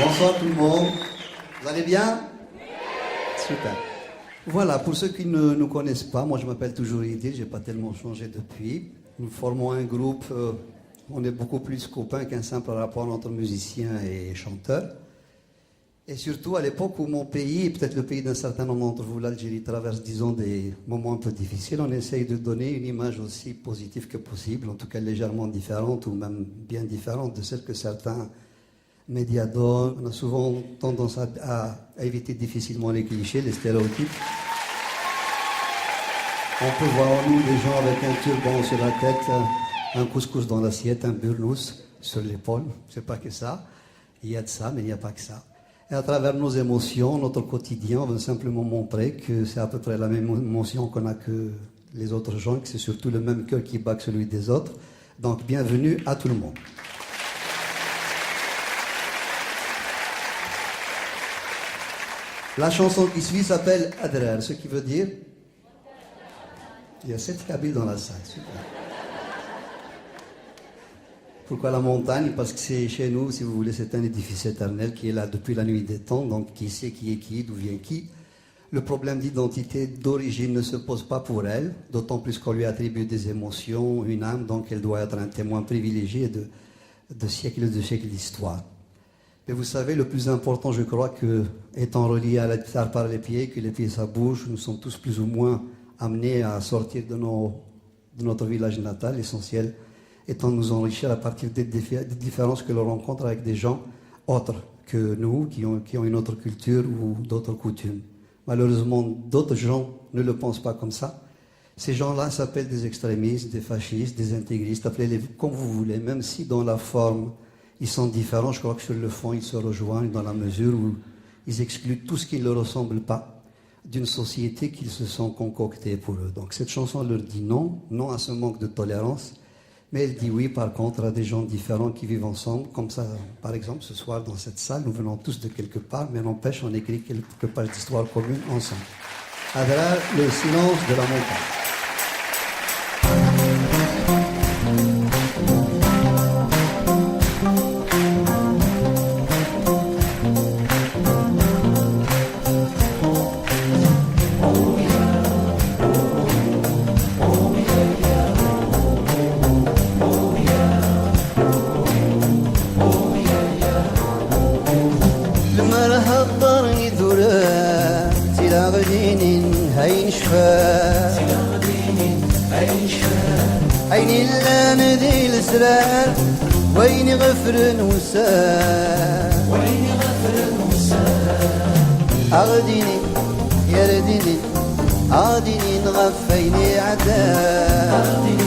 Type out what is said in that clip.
Bonsoir tout le monde. Vous allez bien? Super. Voilà, pour ceux qui ne nous connaissent pas, moi je m'appelle toujours Idil, je n'ai pas tellement changé depuis. Nous formons un groupe, on est beaucoup plus copains qu'un simple rapport entre musiciens et chanteurs. Et surtout à l'époque où mon pays, et peut-être le pays d'un certain nombre d'entre vous, l'Algérie, traverse, disons, des moments un peu difficiles, on essaye de donner une image aussi positive que possible, en tout cas légèrement différente ou même bien différente de celle que certains médias donnent. On a souvent tendance à éviter difficilement les clichés, les stéréotypes. On peut voir en nous des gens avec un turban sur la tête, un couscous dans l'assiette, un burnous sur l'épaule. C'est pas que ça. Il y a de ça, mais il n'y a pas que ça. Et à travers nos émotions, notre quotidien, on veut simplement montrer que c'est à peu près la même émotion qu'on a que les autres gens, que c'est surtout le même cœur qui bat que celui des autres. Donc, bienvenue à tout le monde. La chanson qui suit s'appelle Adrar, ce qui veut dire... Il y a 7 Kabyles dans la salle, super. Pourquoi la montagne? Parce que c'est chez nous, si vous voulez, c'est un édifice éternel qui est là depuis la nuit des temps, donc qui sait qui est qui, d'où vient qui. Le problème d'identité d'origine ne se pose pas pour elle, d'autant plus qu'on lui attribue des émotions, une âme, donc elle doit être un témoin privilégié de siècles et de siècles d'histoire. Mais vous savez, le plus important, je crois, que étant relié à la guitare par les pieds, que les pieds ça bouge, nous sommes tous plus ou moins amenés à sortir de notre village natal, l'essentiel étant de nous enrichir à partir des différences que l'on rencontre avec des gens autres que nous, qui ont une autre culture ou d'autres coutumes. Malheureusement, d'autres gens ne le pensent pas comme ça. Ces gens-là s'appellent des extrémistes, des fascistes, des intégristes, appelez-les comme vous voulez, même si dans la forme, ils sont différents. Je crois que sur le fond, ils se rejoignent dans la mesure où ils excluent tout ce qui ne leur ressemble pas d'une société qu'ils se sont concoctés pour eux. Donc cette chanson leur dit non, non à ce manque de tolérance, mais elle dit oui, par contre, à des gens différents qui vivent ensemble, comme ça, par exemple, ce soir, dans cette salle, nous venons tous de quelque part, mais n'empêche, on écrit quelques pages d'histoire commune ensemble. Adrar, le silence de la montagne. عيني لا ندي الاسرار ويني غفر وسار ويني غفر وسار اغديني يرديني عاديني نغفيني عذاب